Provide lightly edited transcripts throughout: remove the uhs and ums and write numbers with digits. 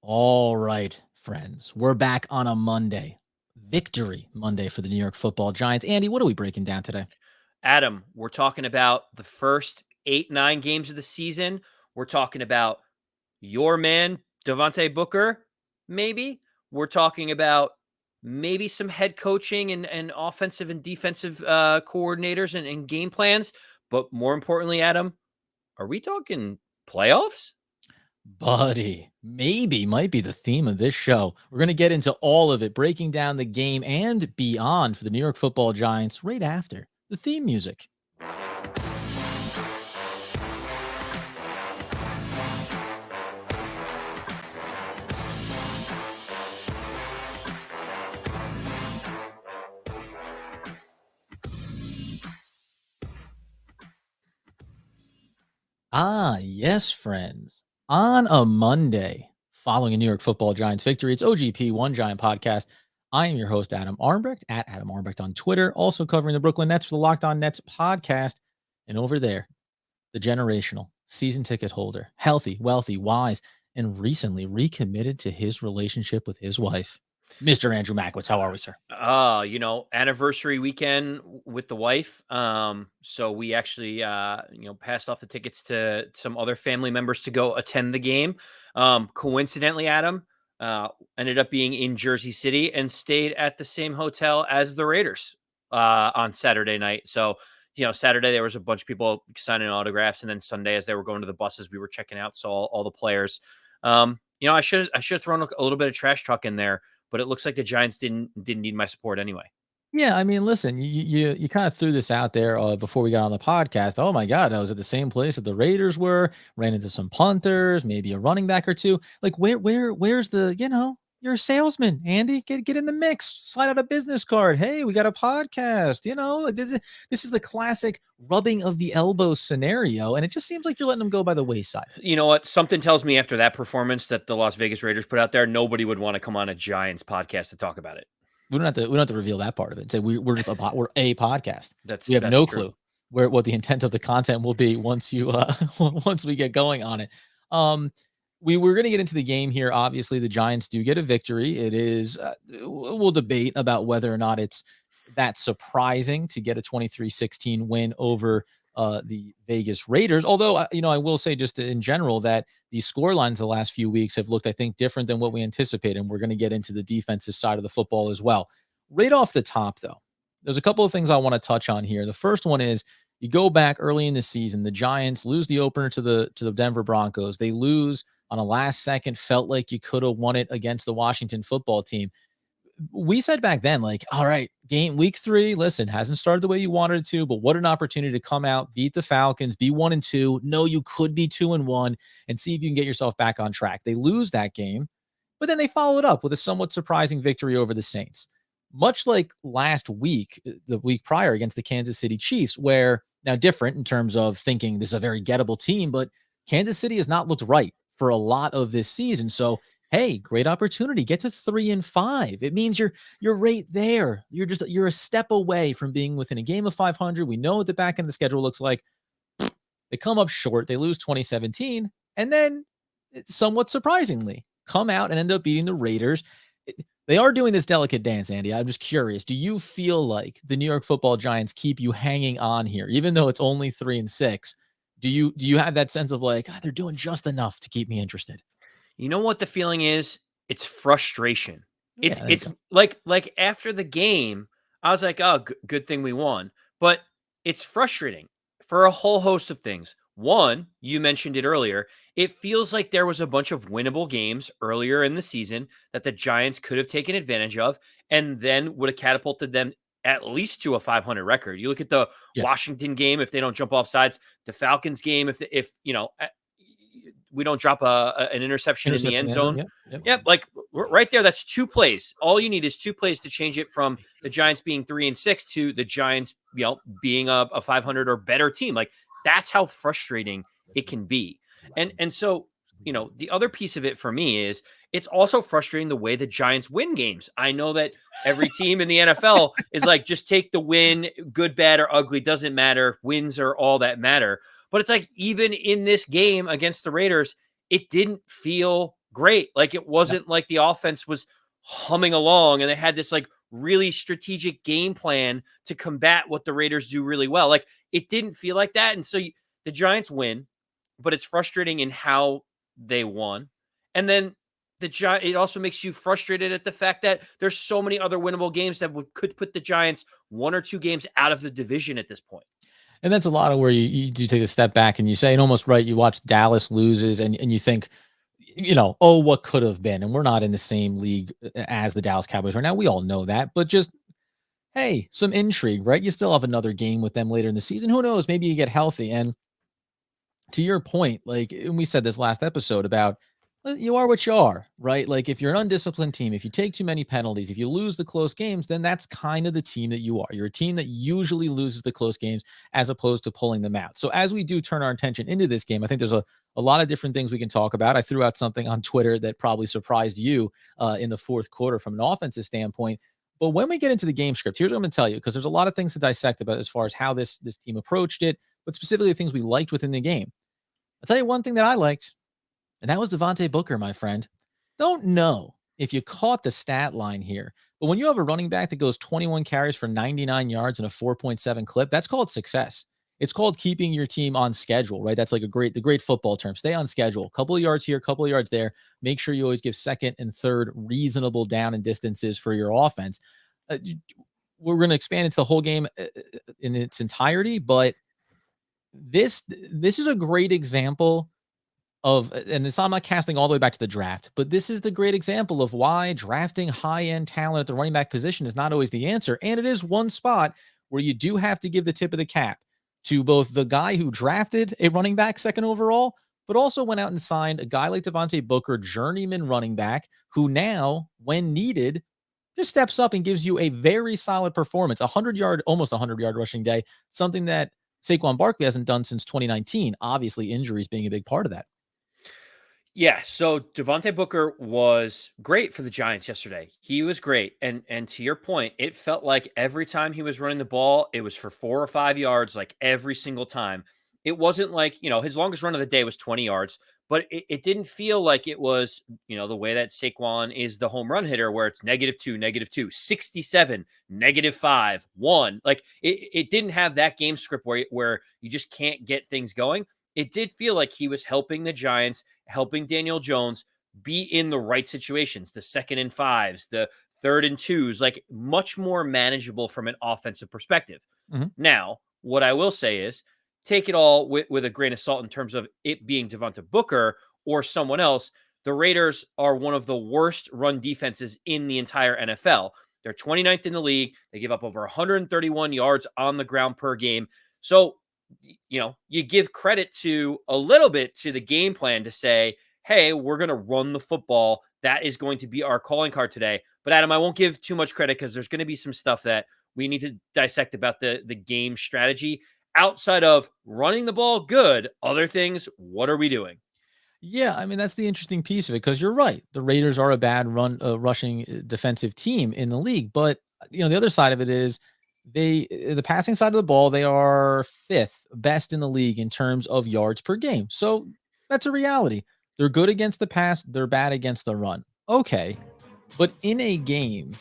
All right, friends, we're back on a Monday. Victory Monday for the New York Football Giants. Andy, what are we breaking down today? Adam, we're talking about the first 8-9 games of the season. We're talking about your man, Devonte Booker, maybe. We're talking about maybe some head coaching and offensive and defensive coordinators and game plans. But more importantly, Adam, are we talking playoffs? Buddy, maybe might be the theme of this show. We're going to get into all of it, breaking down the game and beyond for the New York Football Giants right after the theme music. Ah, yes, friends. On a Monday, following a New York Football Giants victory, it's OGP One Giant Podcast. I am your host, Adam Armbrecht, at Adam Armbrecht on Twitter, also covering the Brooklyn Nets for the Locked On Nets podcast. And over there, the generational season ticket holder, healthy, wealthy, wise, and recently recommitted to his relationship with his wife, Mr. Andrew Mackwitz. How are we, sir? Anniversary weekend with the wife. So we actually passed off the tickets to some other family members to go attend the game. Coincidentally, Adam, ended up being in Jersey City and stayed at the same hotel as the Raiders on Saturday night. So, Saturday there was a bunch of people signing autographs, and then Sunday, as they were going to the buses, we were checking out so all the players. I should have thrown a little bit of trash talk in there, but it looks like the Giants didn't need my support anyway. Yeah, I mean, listen, you kind of threw this out there before we got on the podcast. Oh my God, I was at the same place that the Raiders were. Ran into some punters, maybe a running back or two. Like, where's the? You're a salesman, Andy. Get in the mix. Slide out a business card. Hey, we got a podcast. This is the classic rubbing of the elbow scenario, and it just seems like you're letting them go by the wayside. You know what? Something tells me after that performance that the Las Vegas Raiders put out there, nobody would want to come on a Giants podcast to talk about it. We don't have to reveal that part of it and say we're just we're a podcast. We have That's no true. clue what the intent of the content will be once once we get going on it. We were going to get into the game here. Obviously, the Giants do get a victory. It is we'll debate about whether or not it's that surprising to get a 23-16 win over the Vegas Raiders. Although, I will say just in general that the score lines the last few weeks have looked, I think, different than what we anticipated. And we're going to get into the defensive side of the football as well. Right off the top, though, there's a couple of things I want to touch on here. The first one is you go back early in the season, the Giants lose the opener to the Denver Broncos. They lose on a last second, felt like you could have won it against the Washington football team. We said back then, like, all right, game week 3, listen, hasn't started the way you wanted it to, but what an opportunity to come out, beat the Falcons, be 1-2. No, you could be 2-1 and see if you can get yourself back on track. They lose that game, but then they follow it up with a somewhat surprising victory over the Saints. Much like last week, the week prior against the Kansas City Chiefs, where now different in terms of thinking this is a very gettable team, but Kansas City has not looked right for a lot of this season. So hey, great opportunity. Get to 3-5. It means you're right there. You're a step away from being within a game of 500. We know what the back end of the schedule looks like. They come up short. They lose 2017, and then somewhat surprisingly come out and end up beating the Raiders. They are doing this delicate dance, Andy. I'm just curious. Do you feel like the New York Football Giants keep you hanging on here, even though it's only 3-6? Do you have that sense of like, they're doing just enough to keep me interested? You know what the feeling is? It's frustration. Yeah, there you It's go. like after the game, I was like, "Oh, good thing we won." But it's frustrating for a whole host of things. One, you mentioned it earlier. It feels like there was a bunch of winnable games earlier in the season that the Giants could have taken advantage of and then would have catapulted them at least to a 500 record. You look at the Yeah. Washington game if they don't jump off sides, the Falcons game if we don't drop an interception in the Interception end in the end zone, zone. yep, yep. Yep, like right there, that's 2 plays. All you need is 2 plays to change it from the Giants being 3-6 to the Giants, being a 500 or better team. Like that's how frustrating it can be. And so, the other piece of it for me is it's also frustrating the way the Giants win games. I know that every team in the NFL is like, just take the win, good, bad, or ugly, doesn't matter. Wins are all that matter. But it's like, even in this game against the Raiders, it didn't feel great. Like it wasn't like the offense was humming along and they had this like really strategic game plan to combat what the Raiders do really well. Like it didn't feel like that. And so the Giants win, but it's frustrating in how they won. And then it also makes you frustrated at the fact that there's so many other winnable games that could put the Giants 1 or 2 games out of the division at this point. And that's a lot of where you do take a step back and you say, and almost right, you watch Dallas loses and you think, oh, what could have been? And we're not in the same league as the Dallas Cowboys right now. We all know that, but just, hey, some intrigue, right? You still have another game with them later in the season. Who knows? Maybe you get healthy. And to your point, like, and we said this last episode about you are what you are, right? Like, if you're an undisciplined team, if you take too many penalties, if you lose the close games, then that's kind of the team that you are. You're a team that usually loses the close games as opposed to pulling them out. So, as we do turn our attention into this game, I think there's a lot of different things we can talk about. I threw out something on Twitter that probably surprised you in the fourth quarter from an offensive standpoint. But when we get into the game script, here's what I'm going to tell you, because there's a lot of things to dissect about as far as how this team approached it, but specifically the things we liked within the game. I'll tell you one thing that I liked, and that was Devonte Booker, my friend. Don't know if you caught the stat line here, but when you have a running back that goes 21 carries for 99 yards and a 4.7 clip, that's called success. It's called keeping your team on schedule, right? That's like the great football term. Stay on schedule. Couple of yards here, couple of yards there. Make sure you always give second and third reasonable down and distances for your offense. We're going to expand into the whole game in its entirety, but this is a great example of, and I'm not casting all the way back to the draft, but this is the great example of why drafting high-end talent at the running back position is not always the answer. And it is one spot where you do have to give the tip of the cap to both the guy who drafted a running back second overall, but also went out and signed a guy like Devonte Booker, journeyman running back, who now, when needed, just steps up and gives you a very solid performance, almost 100-yard rushing day, something that Saquon Barkley hasn't done since 2019. Obviously, injuries being a big part of that. Yeah, so Devonte Booker was great for the Giants yesterday. He was great, and to your point, it felt like every time he was running the ball, it was for 4 or 5 yards, like every single time. It wasn't like his longest run of the day was 20 yards, but it didn't feel like it was the way that Saquon is the home run hitter, where it's -2, -2, 67, -5, 1. Like it didn't have that game script where you just can't get things going. It did feel like he was helping the Giants, helping Daniel Jones be in the right situations, the 2nd and 5s, the 3rd and 2s, like much more manageable from an offensive perspective. Mhm. Now, what I will say is take it all with a grain of salt in terms of it being Devonta Booker or someone else. The Raiders are one of the worst run defenses in the entire NFL. They're 29th in the league. They give up over 131 yards on the ground per game. So you give credit to a little bit to the game plan to say, hey, we're going to run the football. That is going to be our calling card today. But Adam, I won't give too much credit because there's going to be some stuff that we need to dissect about the game strategy outside of running the ball good. Other things, what are we doing? Yeah, I mean, that's the interesting piece of it, because you're right. The Raiders are a bad rushing defensive team in the league, but the other side of it is the passing side of the ball, they are 5th best in the league in terms of yards per game. So that's a reality. They're good against the pass, they're bad against the run. Okay, but in a game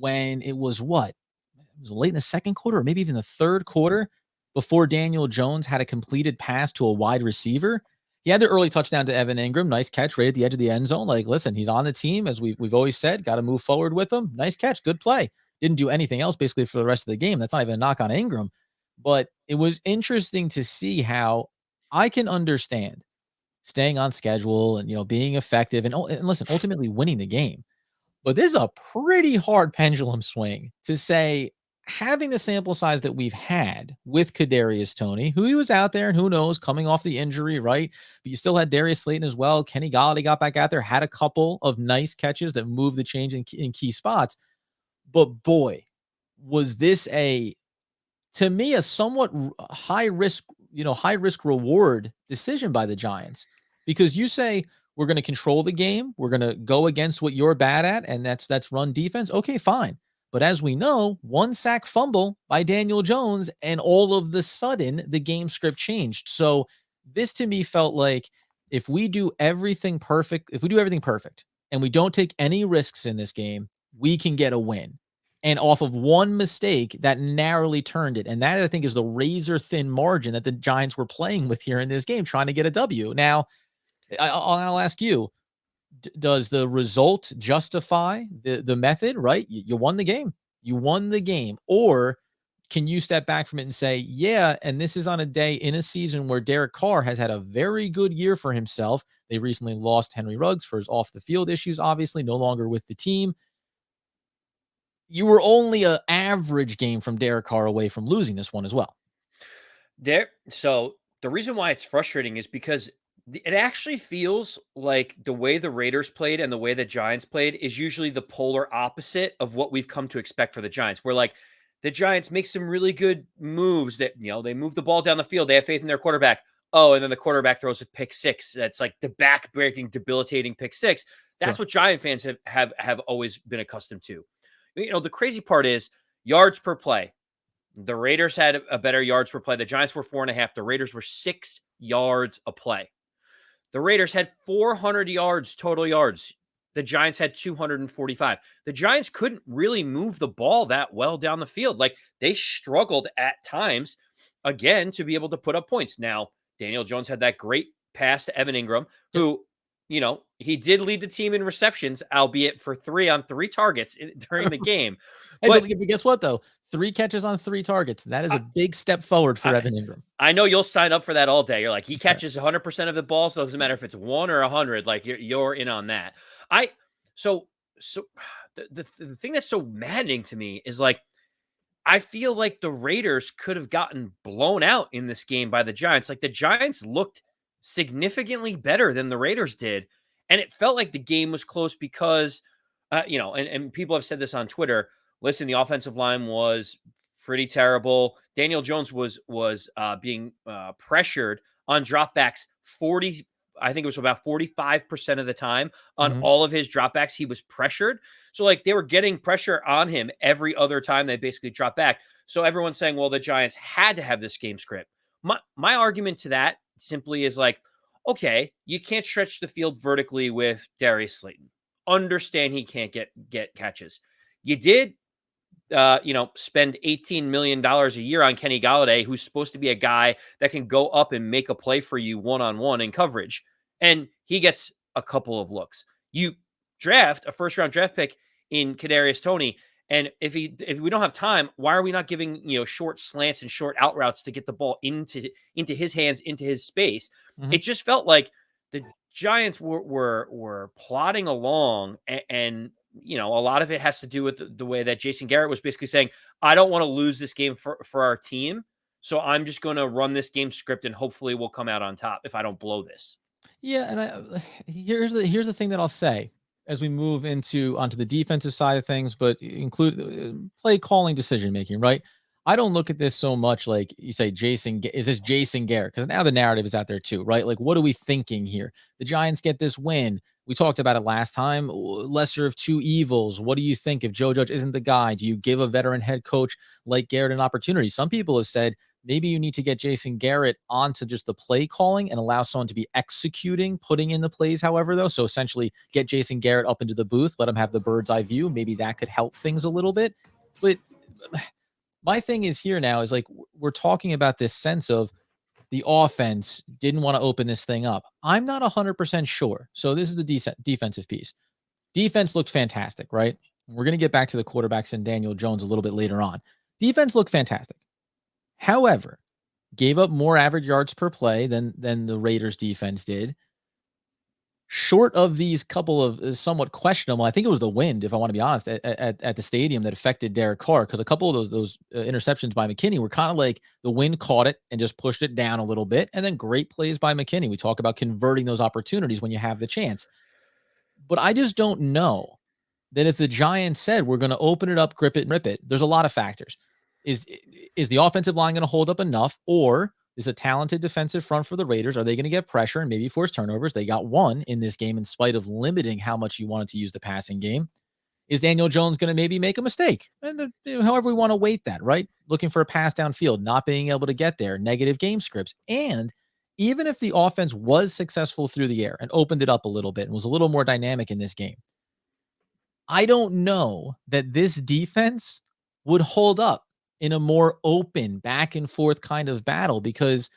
when it was what? It was late in the second quarter or maybe even the third quarter before Daniel Jones had a completed pass to a wide receiver. He had the early touchdown to Evan Ingram. Nice catch right at the edge of the end zone. Like, listen, he's on the team, as we've always said. Got to move forward with him. Nice catch. Good play. Didn't do anything else basically for the rest of the game. That's not even a knock on Ingram. But it was interesting to see how I can understand staying on schedule and, being effective and listen, ultimately winning the game. But this is a pretty hard pendulum swing to say, having the sample size that we've had with Kadarius Toney, who he was out there and who knows, coming off the injury, right? But you still had Darius Slayton as well. Kenny Golladay got back out there, had a couple of nice catches that moved the change in key spots. But boy, was this to me, a somewhat high risk, high risk reward decision by the Giants, because you say, we're going to control the game. We're going to go against what you're bad at, and that's run defense. Okay, fine. But as we know, one sack fumble by Daniel Jones, and all of the sudden the game script changed. So this to me felt like if we do everything perfect, and we don't take any risks in this game, we can get a win. And off of one mistake, that narrowly turned it. And that, I think, is the razor thin margin that the Giants were playing with here in this game, trying to get a W. Now, I'll ask you, does the result justify the method, right? You won the game. You won the game. Or can you step back from it and say, yeah, and this is on a day in a season where Derek Carr has had a very good year for himself. They recently lost Henry Ruggs for his off the field issues, obviously, no longer with the team. You were only an average game from Derek Carr away from losing this one as well. So the reason why it's frustrating is because it actually feels like the way the Raiders played and the way the Giants played is usually the polar opposite of what we've come to expect for the Giants. Where like the Giants make some really good moves that, they move the ball down the field. They have faith in their quarterback. Oh, and then the quarterback throws a pick six. That's like the back-breaking, debilitating pick six. That's Sure. what Giant fans have always been accustomed to. The crazy part is yards per play. The Raiders had a better yards per play. The Giants were 4.5. The Raiders were 6 yards a play. The Raiders had 400 yards, total yards. The Giants had 245. The Giants couldn't really move the ball that well down the field. Like they struggled at times, again, to be able to put up points. Now, Daniel Jones had that great pass to Evan Ingram, Yep. who, he did lead the team in receptions, albeit for 3 on 3 targets during the game. Hey, but guess what, though? 3 catches on 3 targets. That is a big step forward for I, Evan Ingram. I know you'll sign up for that all day. You're like, he catches 100% of the balls, so it doesn't matter if it's 1 or 100. Like you're in on that. I so so the thing that's so maddening to me is like I feel like the Raiders could have gotten blown out in this game by the Giants. Like the Giants looked significantly better than the Raiders did, and it felt like the game was close because, and people have said this on Twitter. Listen, the offensive line was pretty terrible. Daniel Jones was being pressured on dropbacks 40. I think it was about 45% of the time on Mhm. all of his dropbacks. He was pressured. So like they were getting pressure on him every other time they basically dropped back. So everyone's saying, well, the Giants had to have this game script. My argument to that simply is like, okay, you can't stretch the field vertically with Darius Slayton. Understand he can't get catches. You did spend $18 million a year on Kenny Galladay, who's supposed to be a guy that can go up and make a play for you one-on-one in coverage. And he gets a couple of looks. You draft a first-round draft pick in Kadarius Toney. And if we don't have time, why are we not giving, short slants and short out routes to get the ball into his hands, into his space? Mhm. It just felt like the Giants were plodding along and a lot of it has to do with the way that Jason Garrett was basically saying, I don't want to lose this game for our team. So I'm just going to run this game script and hopefully we'll come out on top if I don't blow this. Yeah, and here's the thing that I'll say as we move onto the defensive side of things, but include play calling, decision making. Right, I don't look at this so much like you say, is this Jason Garrett? Because now the narrative is out there too, right? Like, what are we thinking here? The Giants get this win. We talked about it last time. Lesser of two evils. What do you think if Joe Judge isn't the guy? Do you give a veteran head coach like Garrett an opportunity? Some people have said maybe you need to get Jason Garrett onto just the play calling and allow someone to be executing, putting in the plays, however, though. So essentially get Jason Garrett up into the booth, let him have the bird's eye view. Maybe that could help things a little bit. But my thing is here now is like we're talking about this sense of the offense didn't want to open this thing up. I'm not 100% sure. So this is the defensive piece. Defense looked fantastic, right? We're going to get back to the quarterbacks and Daniel Jones a little bit later on. Defense looked fantastic. However, gave up more average yards per play than the Raiders defense did. Short of these couple of somewhat questionable, I think it was the wind, if I want to be honest, at the stadium that affected Derek Carr, because a couple of those interceptions by McKinney were kind of like the wind caught it and just pushed it down a little bit, and then great plays by McKinney. We talk about converting those opportunities when you have the chance, but I just don't know that if the Giants said we're going to open it up, grip it, and rip it, there's a lot of factors. Is is the offensive line going to hold up enough, or is a talented defensive front for the Raiders? Are they going to get pressure and maybe force turnovers? They got one in this game in spite of limiting how much you wanted to use the passing game. Is Daniel Jones going to maybe make a mistake? And however we want to weight that, right? Looking for a pass downfield, not being able to get there, negative game scripts. And even if the offense was successful through the air and opened it up a little bit and was a little more dynamic in this game, I don't know that this defense would hold up in a more open back and forth kind of battle, because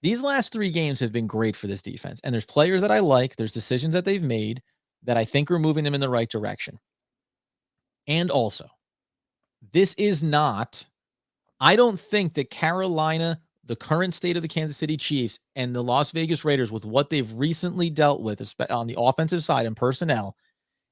these last 3 games have been great for this defense. And there's players that I like, there's decisions that they've made that I think are moving them in the right direction. And also, this is not, I don't think that Carolina, the current state of the Kansas City Chiefs, and the Las Vegas Raiders, with what they've recently dealt with on the offensive side and personnel,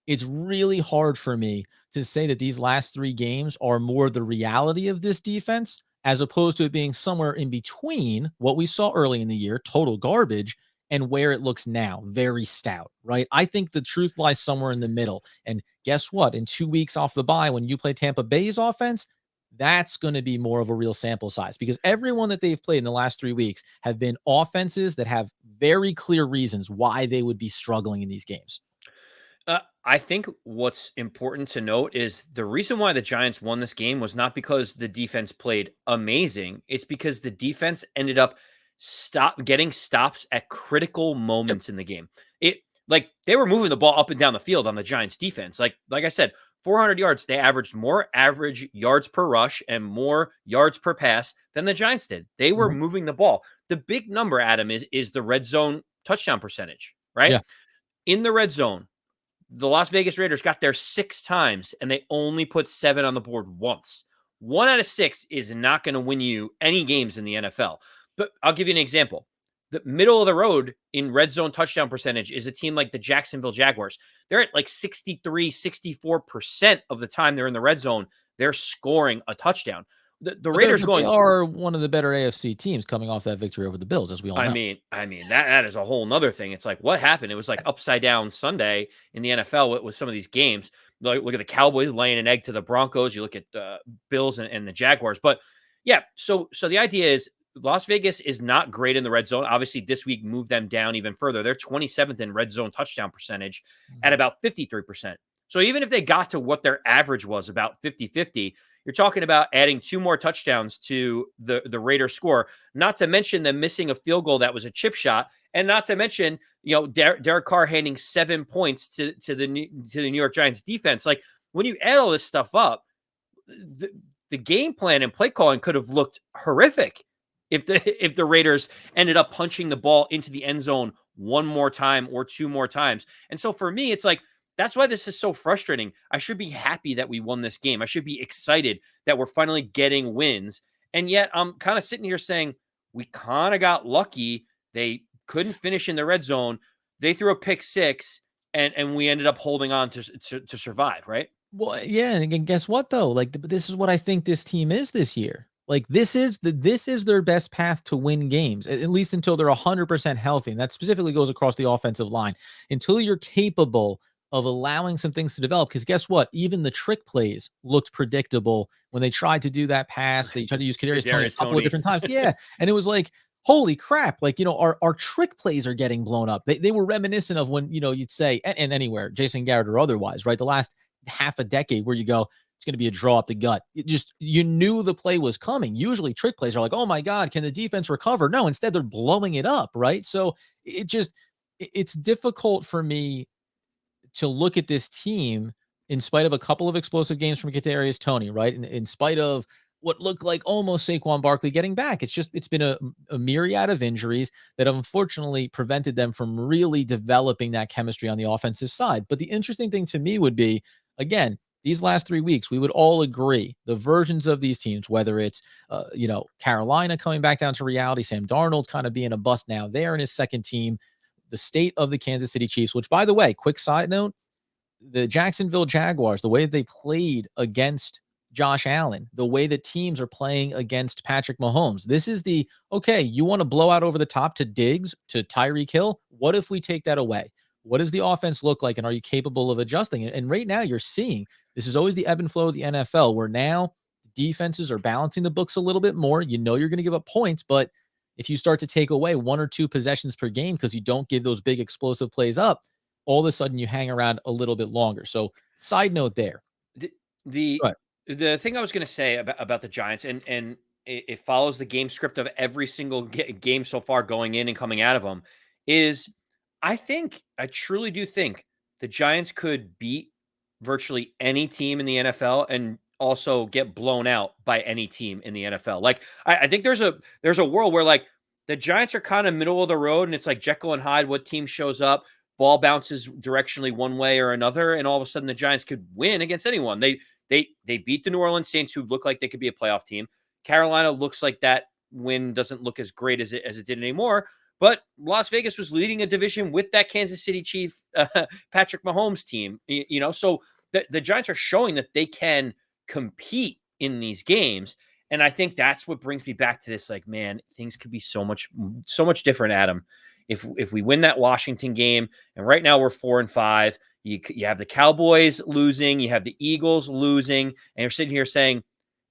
it's really hard for me to say that these last 3 games are more the reality of this defense, as opposed to it being somewhere in between what we saw early in the year, total garbage, and where it looks now, very stout, right? I think the truth lies somewhere in the middle. And guess what? In 2 weeks off the bye, when you play Tampa Bay's offense, that's going to be more of a real sample size, because everyone that they've played in the last 3 weeks have been offenses that have very clear reasons why they would be struggling in these games. I think what's important to note is the reason why the Giants won this game was not because the defense played amazing. It's because the defense ended up getting stops at critical Yep. moments in the game. It like they were moving the ball up and down the field on the Giants defense. Like I said, 400 yards. They averaged more average yards per rush and more yards per pass than the Giants did. They were Mhm. moving the ball. The big number, Adam, is the red zone touchdown percentage, right? Yeah. In the red zone, the Las Vegas Raiders got there 6 times and they only put 7 on the board once. 1 out of 6 is not going to win you any games in the NFL. But I'll give you an example. The middle of the road in red zone touchdown percentage is a team like the Jacksonville Jaguars. They're at like 63, 64% of the time they're in the red zone, they're scoring a touchdown. The But they're Raiders but they going are one of the better AFC teams coming off that victory over the Bills, as we all know. that is a whole nother thing. It's like what happened? It was like upside down Sunday in the NFL with some of these games. Like, look at the Cowboys laying an egg to the Broncos. You look at the Bills and the Jaguars. But yeah, so the idea is Las Vegas is not great in the red zone. Obviously, this week moved them down even further. They're 27th in red zone touchdown percentage at Mhm. about 53%. So even if they got to what their average was, about 50-50, you're talking about adding 2 more touchdowns to the Raiders score, not to mention them missing a field goal that was a chip shot, and not to mention, Derek Carr handing 7 points to the New York Giants defense. Like when you add all this stuff up, the, the game plan and play calling could have looked horrific if the Raiders ended up punching the ball into the end zone 1 more time or 2 more times. And so for me, it's like that's why this is so frustrating. I should be happy that we won this game. I should be excited that we're finally getting wins. And yet I'm kind of sitting here saying we kind of got lucky. They couldn't finish in the red zone. They threw a pick six and we ended up holding on to survive, right? Well, yeah, and again, guess what though? Like, this is what I think this team is this year. Like, this is their best path to win games, at least until they're 100% healthy, and that specifically goes across the offensive line. Until you're capable of allowing some things to develop, because guess what? Even the trick plays looked predictable when they tried to do that pass. They tried to use Kadarius Toney a Darius couple of Tony. different times. Yeah, and it was like, holy crap! Like, our trick plays are getting blown up. They were reminiscent of when you'd say, and anywhere, Jason Garrett or otherwise, right? The last half a decade where you go, it's going to be a draw up the gut. It just, you knew the play was coming. Usually trick plays are like, oh my God, can the defense recover? No, instead they're blowing it up, right? So it just, it's difficult for me to look at this team in spite of a couple of explosive games from Kadarius Toney, right? In spite of what looked like almost Saquon Barkley getting back. It's been a myriad of injuries that have unfortunately prevented them from really developing that chemistry on the offensive side. But the interesting thing to me would be, again, these last 3 weeks, we would all agree the versions of these teams, whether it's, Carolina coming back down to reality, Sam Darnold kind of being a bust now there in his second team, the state of the Kansas City Chiefs, which, by the way, quick side note, the Jacksonville Jaguars, the way they played against Josh Allen, the way that teams are playing against Patrick Mahomes. This is the, okay, you want to blow out over the top to Diggs, to Tyreek Hill. What if we take that away? What does the offense look like? And are you capable of adjusting it? And right now you're seeing, this is always the ebb and flow of the NFL, where now defenses are balancing the books a little bit more. You know you're going to give up points, but if you start to take away 1 or 2 possessions per game because you don't give those big explosive plays up, all of a sudden you hang around a little bit longer. So, side note there. The the But the thing I was going to say about the Giants, and it follows the game script of every single game so far going in and coming out of them, is I truly do think the Giants could beat virtually any team in the NFL and also get blown out by any team in the NFL. Like I think there's a world where like the Giants are kind of middle of the road and it's like Jekyll and Hyde, what team shows up, ball bounces directionally one way or another, and all of a sudden the Giants could win against anyone. They beat the New Orleans Saints, who look like they could be a playoff team. Carolina looks like that win doesn't look as great as it did anymore. But Las Vegas was leading a division with that Kansas City Chief Patrick Mahomes team. So the Giants are showing that they can compete in these games. And I think that's what brings me back to this. Like, man, things could be so much different, Adam. If we win that Washington game, and right now we're 4-5, you have the Cowboys losing, you have the Eagles losing, and you're sitting here saying,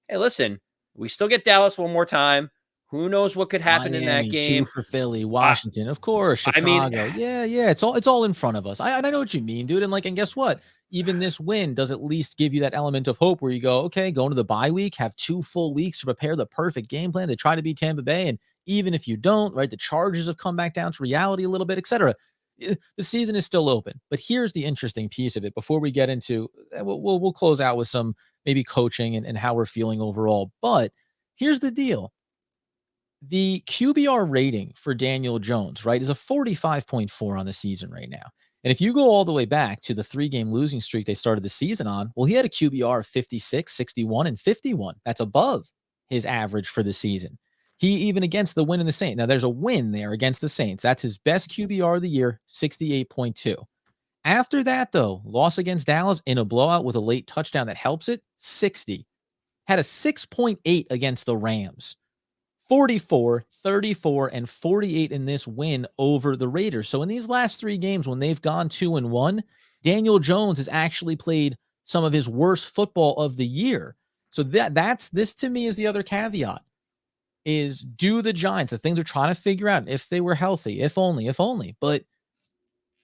hey, listen, we still get Dallas one more time. Who knows what could happen in that Miami, 2 game? for Philly, Washington, of course, I mean, Chicago. Yeah, it's all in front of us. I know what you mean, dude, and guess what? Even this win does at least give you that element of hope where you go, "Okay, going to the bye week, have 2 full weeks to prepare the perfect game plan to try to beat Tampa Bay, and even if you don't, right, the Chargers have come back down to reality a little bit, etcetera." The season is still open, but here's the interesting piece of it before we get into we'll close out with some maybe coaching and how we're feeling overall, but here's the deal. The QBR rating for Daniel Jones, right, is a 45.4 on the season right now. And if you go all the way back to the 3-game losing streak they started the season on, well, he had a QBR of 56, 61, and 51. That's above his average for the season. He even against the win in the Saints. Now, there's a win there against the Saints. That's his best QBR of the year, 68.2. After that, though, loss against Dallas in a blowout with a late touchdown that helps it, 60. Had a 6.8 against the Rams. 44, 34, and 48 in this win over the Raiders. So in these last 3 games, when they've gone 2-1, Daniel Jones has actually played some of his worst football of the year. So that's this to me is the other caveat is do the Giants, the things they're trying to figure out if they were healthy, if only. But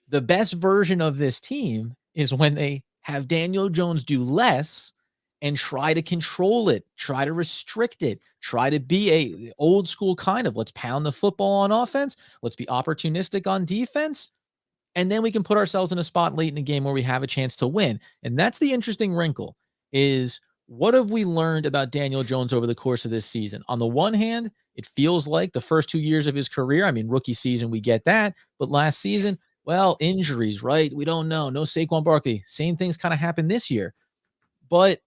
the best version of this team is when they have Daniel Jones do less and try to control it, try to restrict it, try to be a old school kind of let's pound the football on offense, let's be opportunistic on defense, and then we can put ourselves in a spot late in the game where we have a chance to win. And that's the interesting wrinkle is what have we learned about Daniel Jones over the course of this season? On the one hand, it feels like the first 2 years of his career, I mean, rookie season, we get that, but last season, well, injuries, right? We don't know. No Saquon Barkley. Same things kind of happened this year. But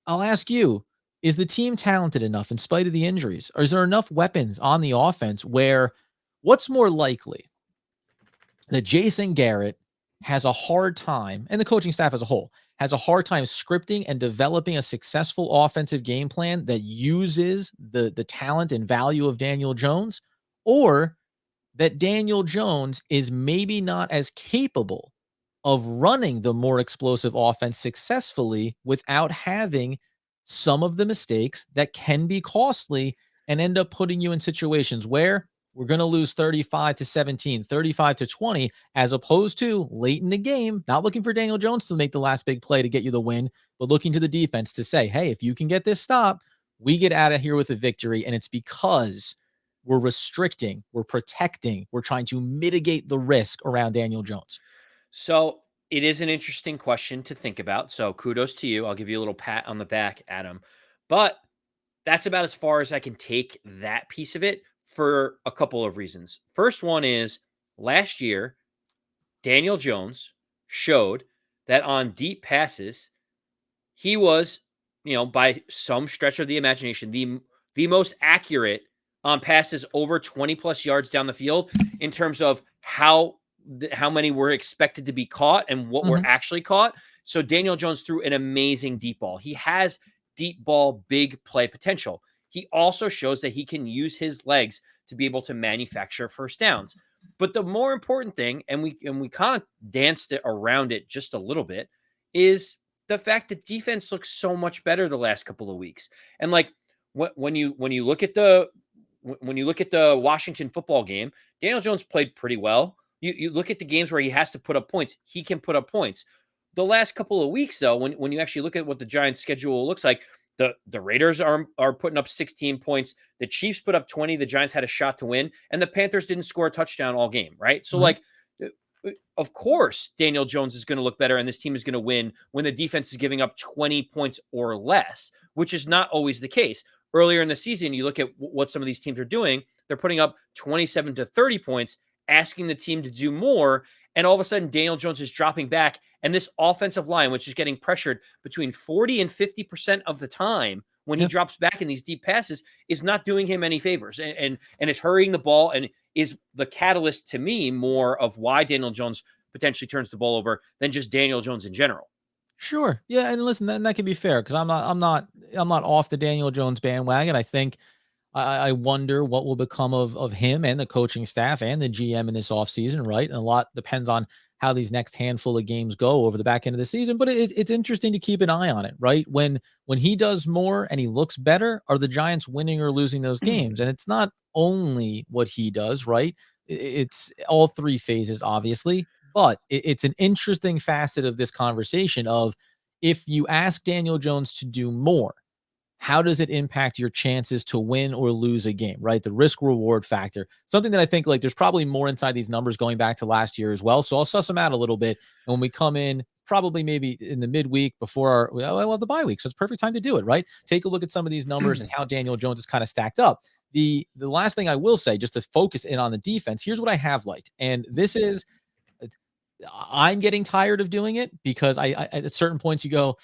I'll ask you, is the team talented enough in spite of the injuries? Or is there enough weapons on the offense where what's more likely that Jason Garrett has a hard time, and the coaching staff as a whole has a hard time scripting and developing a successful offensive game plan that uses the talent and value of Daniel Jones, or that Daniel Jones is maybe not as capable of running the more explosive offense successfully without having some of the mistakes that can be costly and end up putting you in situations where we're going to lose 35-17, 35-20, as opposed to late in the game, not looking for Daniel Jones to make the last big play to get you the win, but looking to the defense to say, hey, if you can get this stop, we get out of here with a victory. And it's because we're restricting, we're protecting, we're trying to mitigate the risk around Daniel Jones. So it is an interesting question to think about. So kudos to you. I'll give you a little pat on the back, Adam. But that's about as far as I can take that piece of it for a couple of reasons. First one is last year, Daniel Jones showed that on deep passes, he was, by some stretch of the imagination, the most accurate on passes over 20 plus yards down the field in terms of how many were expected to be caught and what were actually caught. So Daniel Jones threw an amazing deep ball. He has deep ball, big play potential. He also shows that he can use his legs to be able to manufacture first downs. But the more important thing, and we kind of danced it around it just a little bit, is the fact that defense looks so much better the last couple of weeks. And like when you look at the Washington football game, Daniel Jones played pretty well. You look at the games where he has to put up points, he can put up points. The last couple of weeks, though, when you actually look at what the Giants' schedule looks like, The Raiders are putting up 16 points. The Chiefs put up 20. The Giants had a shot to win, and the Panthers didn't score a touchdown all game, right? So Mhm. like, of course, Daniel Jones is going to look better, and this team is going to win when the defense is giving up 20 points or less, which is not always the case. Earlier in the season, you look at what some of these teams are doing. They're putting up 27 to 30 points, asking the team to do more. And all of a sudden, Daniel Jones is dropping back. And this offensive line, which is getting pressured between 40 and 50% of the time when he Yeah. drops back in these deep passes, is not doing him any favors, and is hurrying the ball, and is the catalyst to me more of why Daniel Jones potentially turns the ball over than just Daniel Jones in general. Sure. Yeah, and listen, that can be fair because I'm not off the Daniel Jones bandwagon. I think I wonder what will become of him and the coaching staff and the GM in this offseason, right? And a lot depends on how these next handful of games go over the back end of the season. But it's interesting to keep an eye on it, right? When he does more and he looks better, are the Giants winning or losing those games? And it's not only what he does, right? It's all three phases, obviously. But it's an interesting facet of this conversation of if you ask Daniel Jones to do more, how does it impact your chances to win or lose a game, right? The risk reward factor, something that I think like there's probably more inside these numbers going back to last year as well. So I'll suss them out a little bit. And when we come in, probably maybe in the midweek before the bye week. So it's perfect time to do it, right? Take a look at some of these numbers and how Daniel Jones is kind of stacked up. The last thing I will say, just to focus in on the defense, here's what I have liked. And this is I'm getting tired of doing it because I at certain points you go,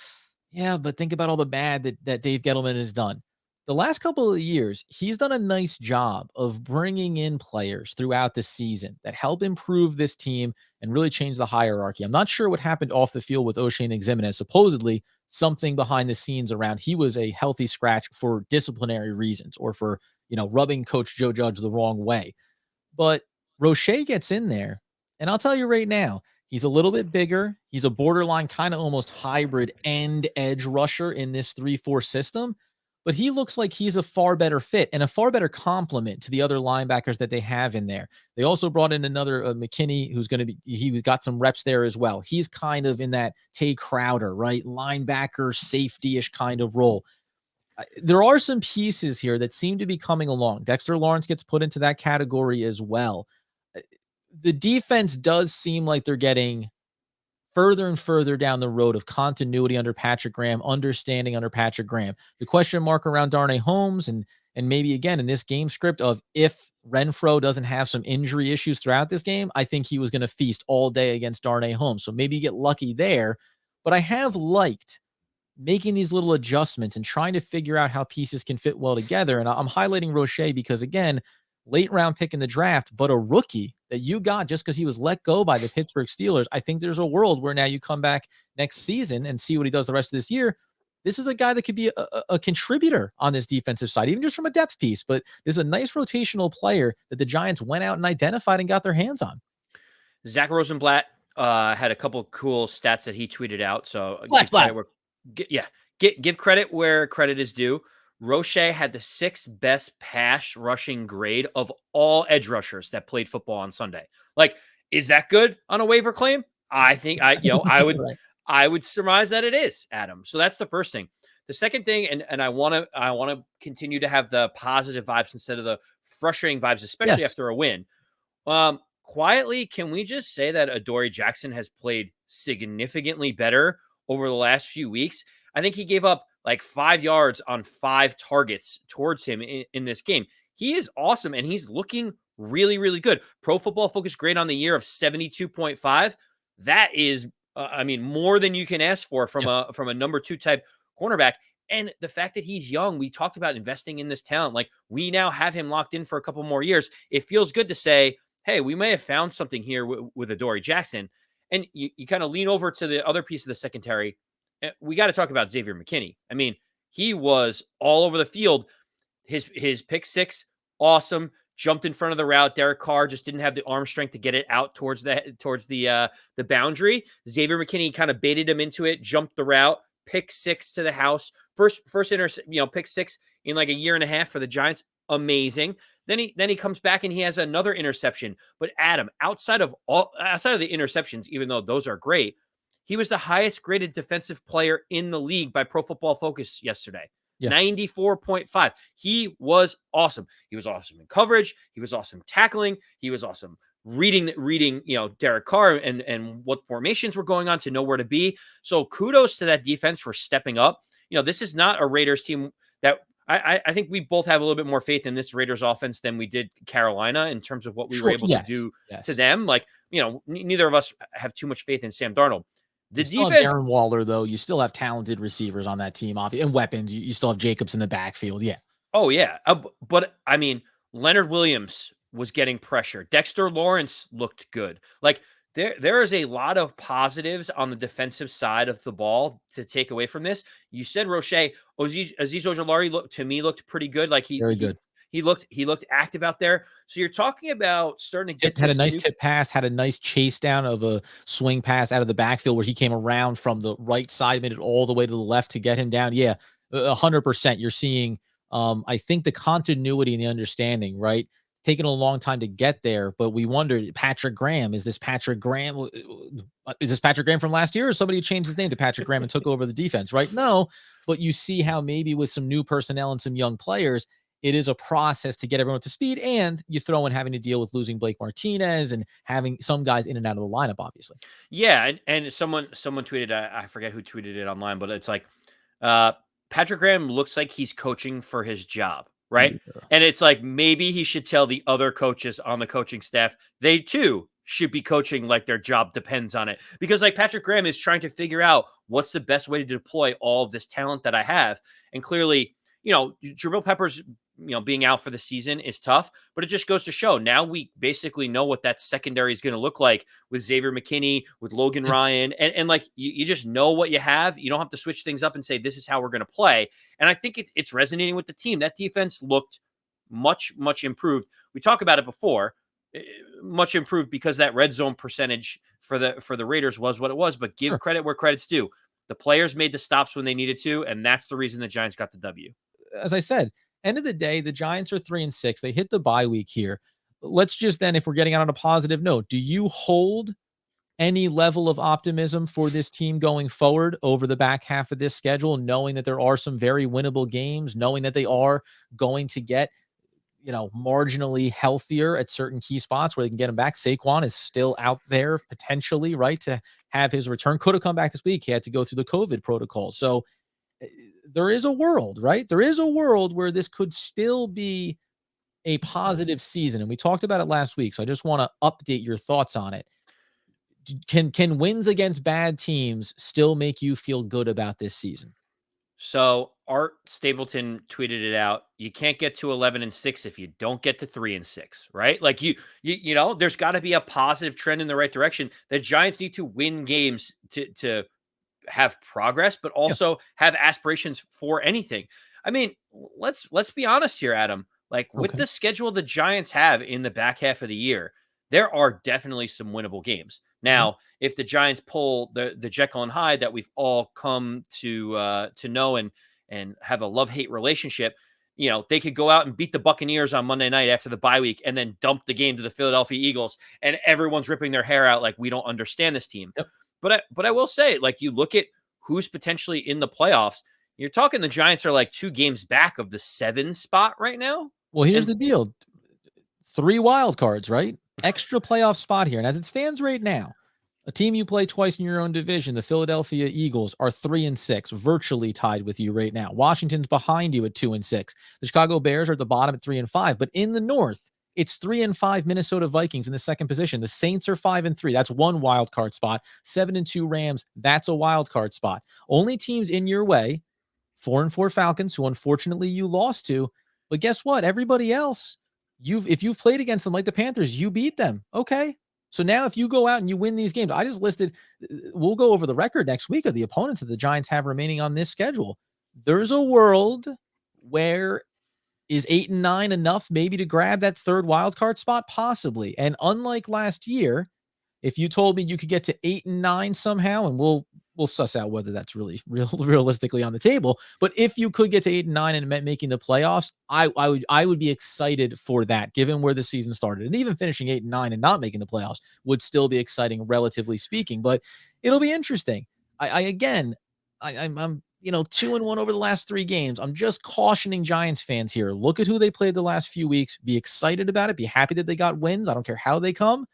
yeah, but think about all the bad that Dave Gettleman has done. The last couple of years, he's done a nice job of bringing in players throughout the season that help improve this team and really change the hierarchy. I'm not sure what happened off the field with O'Shea and Ximines. Supposedly, something behind the scenes around he was a healthy scratch for disciplinary reasons or for rubbing Coach Joe Judge the wrong way. But Roche gets in there, and I'll tell you right now, he's a little bit bigger. He's a borderline kind of almost hybrid end edge rusher in this 3-4 system, but he looks like he's a far better fit and a far better complement to the other linebackers that they have in there. They also brought in another McKinney who's going to be, he got some reps there as well. He's kind of in that Tay Crowder, right? Linebacker, safety ish kind of role. There are some pieces here that seem to be coming along. Dexter Lawrence gets put into that category as well. Uh, The defense does seem like they're getting further and further down the road of continuity under Patrick Graham, understanding under Patrick Graham. The question mark around Darnay Holmes and maybe again in this game script of if Renfro doesn't have some injury issues throughout this game, I think he was going to feast all day against Darnay Holmes. So maybe you get lucky there. But I have liked making these little adjustments and trying to figure out how pieces can fit well together. And I'm highlighting Roche because, again, late round pick in the draft, but a rookie that you got just because he was let go by the Pittsburgh Steelers. I think there's a world where now you come back next season and see what he does the rest of this year. This is a guy that could be a contributor on this defensive side, even just from a depth piece. But this is a nice rotational player that the Giants went out and identified and got their hands on. Zach Rosenblatt had a couple cool stats that he tweeted out. So Black, black. give credit where credit is due. Roche had the sixth best pass rushing grade of all edge rushers that played football on Sunday. Like, is that good on a waiver claim? I think Right. I would surmise that it is, Adam. So that's the first thing. The second thing, and I want to continue to have the positive vibes instead of the frustrating vibes, especially Yes. after a win. Quietly, can we just say that Adoree Jackson has played significantly better over the last few weeks? I think he gave up like 5 yards on 5 targets towards him in this game. He is awesome, and he's looking really, really good. Pro Football Focus grade on the year of 72.5. That is, more than you can ask for from Yeah. a number 2 type cornerback. And the fact that he's young, we talked about investing in this talent. Like, we now have him locked in for a couple more years. It feels good to say, hey, we may have found something here with Adoree Jackson. And you kind of lean over to the other piece of the secondary. We got to talk about Xavier McKinney. I mean, he was all over the field. His pick six, awesome. Jumped in front of the route. Derek Carr just didn't have the arm strength to get it out towards the boundary. Xavier McKinney kind of baited him into it, jumped the route, pick six to the house. First pick six in like a year and a half for the Giants. Amazing. Then he comes back and he has another interception. But Adam, outside of the interceptions, even though those are great, he was the highest graded defensive player in the league by Pro Football Focus yesterday. Yeah. 94.5. He was awesome. He was awesome in coverage. He was awesome tackling. He was awesome reading, Derek Carr and what formations were going on to know where to be. So kudos to that defense for stepping up. This is not a Raiders team that I think we both have a little bit more faith in this Raiders offense than we did Carolina in terms of what we were Sure. able to Yes. do to Yes. them. Like, neither of us have too much faith in Sam Darnold. The You still have defense, Darren Waller, though. You still have talented receivers on that team, and weapons. You still have Jacobs in the backfield. Yeah. oh yeah, but I mean, Leonard Williams was getting pressure. Dexter Lawrence looked good. Like there is a lot of positives on the defensive side of the ball to take away from this. You said Roche Aziz Ojulari looked pretty good. Like he Very he good. he looked active out there. So you're talking about starting to get Had a this nice new. tip pass, had a nice chase down of a swing pass out of the backfield where he came around from the right side, made it all the way to the left to get him down. Yeah, 100%. You're seeing, I think the continuity and the understanding, right? It's taken a long time to get there, but we wondered, Patrick Graham, is this Patrick Graham? Is this Patrick Graham from last year, or somebody who changed his name to Patrick Graham and took over the defense, right? No, but you see how maybe with some new personnel and some young players, it is a process to get everyone up to speed, and you throw in having to deal with losing Blake Martinez and having some guys in and out of the lineup, obviously. Yeah, and someone tweeted, I forget who tweeted it online, but it's like, uh, Patrick Graham looks like he's coaching for his job, right? Yeah. And it's like maybe he should tell the other coaches on the coaching staff they too should be coaching like their job depends on it. Because like Patrick Graham is trying to figure out what's the best way to deploy all of this talent that I have. And clearly, Jabril Peppers, being out for the season is tough, but it just goes to show now we basically know what that secondary is going to look like with Xavier McKinney, with Logan Yeah, Ryan, and like you just know what you have. You don't have to switch things up and say this is how we're going to play. And I think it's resonating with the team. That defense looked much improved. We talked about it before, much improved because that red zone percentage for the Raiders was what it was. But give sure. credit where credit's due. The players made the stops when they needed to, and that's the reason the Giants got the W. As I said, end of the day, the Giants are 3-6. They hit the bye week here. Let's just then, if we're getting out on a positive note, do you hold any level of optimism for this team going forward over the back half of this schedule, knowing that there are some very winnable games, knowing that they are going to get, marginally healthier at certain key spots where they can get him back? Saquon is still out there potentially, right, to have his return. Could have come back this week. He had to go through the COVID protocol. So there is a world, right? There is a world where this could still be a positive season. And we talked about it last week. So I just want to update your thoughts on it. Can wins against bad teams still make you feel good about this season? So Art Stapleton tweeted it out. You can't get to 11-6 if you don't get to 3-6, right? Like there's got to be a positive trend in the right direction. The Giants need to win games to have progress, but Yeah. also have aspirations for anything. I mean, let's be honest here, Adam. Like with Okay. the schedule the Giants have in the back half of the year, there are definitely some winnable games. Mhm. Now, if the Giants pull the Jekyll and Hyde that we've all come to know and have a love-hate relationship, they could go out and beat the Buccaneers on Monday night after the bye week and then dump the game to the Philadelphia Eagles, and everyone's ripping their hair out like we don't understand this team. Yep. But I will say, like, you look at who's potentially in the playoffs. You're talking the Giants are like 2 games back of the 7 spot right now. Well, here's And the deal. 3 wild cards, right? Extra playoff spot here. And as it stands right now, a team you play twice in your own division, the Philadelphia Eagles, are 3-6, virtually tied with you right now. Washington's behind you at 2-6. The Chicago Bears are at the bottom at 3-5. But in the North, it's 3-5 Minnesota Vikings in the second position. The Saints are 5-3. That's one wild card spot. 7-2 Rams. That's a wild card spot. Only teams in your way: 4-4 Falcons, who unfortunately you lost to. But guess what? Everybody else, if you've played against them like the Panthers, you beat them. Okay. So now if you go out and you win these games, I just listed, we'll go over the record next week of the opponents that the Giants have remaining on this schedule. There's a world where is 8-9 enough maybe to grab that third wild card spot? Possibly. And unlike last year, if you told me you could get to 8-9 somehow, and we'll suss out whether that's really realistically on the table. But if you could get to 8-9 and making the playoffs, I would be excited for that, given where the season started. And even finishing 8-9 and not making the playoffs would still be exciting, relatively speaking. But it'll be interesting. I'm 2-1 over the last 3 games. I'm just cautioning Giants fans here. Look at who they played the last few weeks. Be excited about it. Be happy that they got wins. I don't care how they come.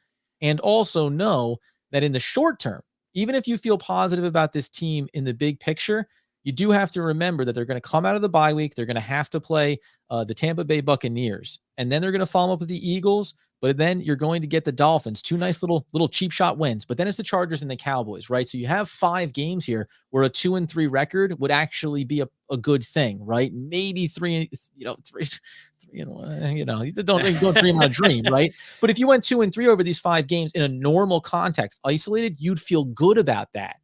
And also know that in the short term, even if you feel positive about this team in the big picture, you do have to remember that they're going to come out of the bye week. They're going to have to play the Tampa Bay Buccaneers, and then they're going to follow up with the Eagles. But then you're going to get the Dolphins, 2 nice little cheap shot wins. But then it's the Chargers and the Cowboys, right? So you have 5 games here where a 2-3 record would actually be a good thing, right? Maybe 3, 3 and 1, don't dream on a dream, right? But if you went 2-3 over these 5 games in a normal context, isolated, you'd feel good about that.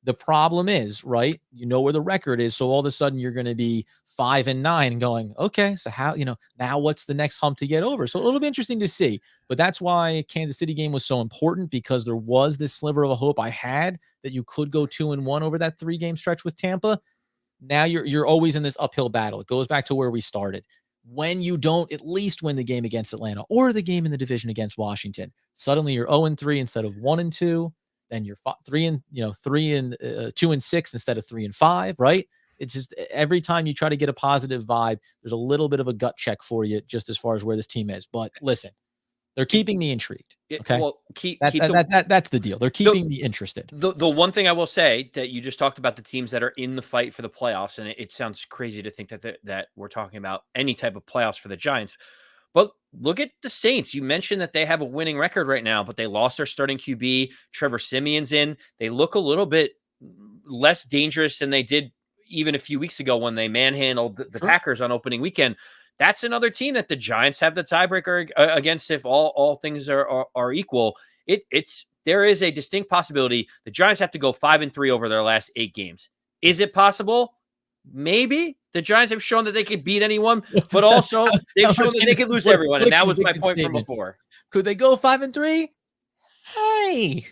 The problem is, right, where the record is. So all of a sudden you're going to be 5-9 and going, okay, so how, now what's the next hump to get over? So it'll be interesting to see. But that's why Kansas City game was so important, because there was this sliver of a hope I had that you could go 2-1 over that 3-game stretch with Tampa. Now you're always in this uphill battle. It goes back to where we started. When you don't at least win the game against Atlanta or the game in the division against Washington, suddenly you're 0-3 instead of 1-2. Then you're 2-6 instead of 3-5, right? It's just every time you try to get a positive vibe, there's a little bit of a gut check for you just as far as where this team is. But listen, they're keeping me intrigued. Okay, Well, that's the deal. They're keeping me interested. The one thing I will say, that you just talked about the teams that are in the fight for the playoffs, and it sounds crazy to think that we're talking about any type of playoffs for the Giants. But look at the Saints. You mentioned that they have a winning record right now, but they lost their starting QB. Trevor Simeon's in. They look a little bit less dangerous than they did even a few weeks ago when they manhandled the Packers on opening weekend. That's another team that the Giants have the tiebreaker against if all things are equal. There is a distinct possibility the Giants have to go 5-3 over their last 8 games. Is it possible? Maybe. The Giants have shown that they could beat anyone, but also they've shown that they could lose everyone. And that was my point from before. Could they go 5-3? Hey,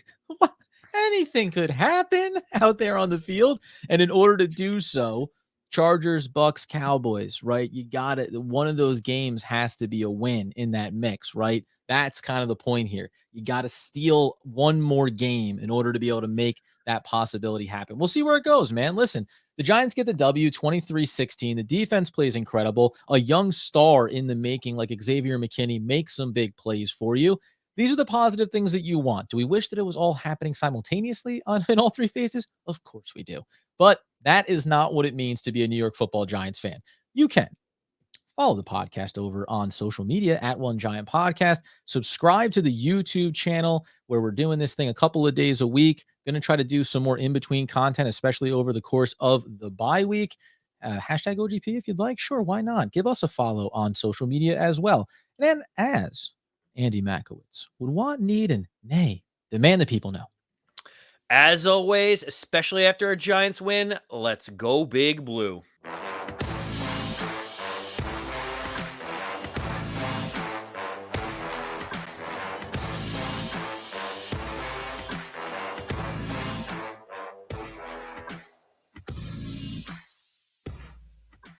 anything could happen out there on the field. And in order to do so, Chargers, Bucks, Cowboys, right? You got it. One of those games has to be a win in that mix, right? That's kind of the point here. You got to steal one more game in order to be able to make that possibility happen. We'll see where it goes, man. Listen, the Giants get the W 23-16. The defense plays incredible. A young star in the making like Xavier McKinney makes some big plays for you. These are the positive things that you want. Do we wish that it was all happening simultaneously in all 3 phases? Of course we do. But that is not what it means to be a New York Football Giants fan. You can follow the podcast over on social media at One Giant Podcast. Subscribe to the YouTube channel where we're doing this thing a couple of days a week. Going to try to do some more in-between content, especially over the course of the bye week. Hashtag OGP if you'd like. Sure, why not? Give us a follow on social media as well. And as Andy Makowitz would want, need, and nay, demand the people know. As always, especially after a Giants win, let's go Big Blue.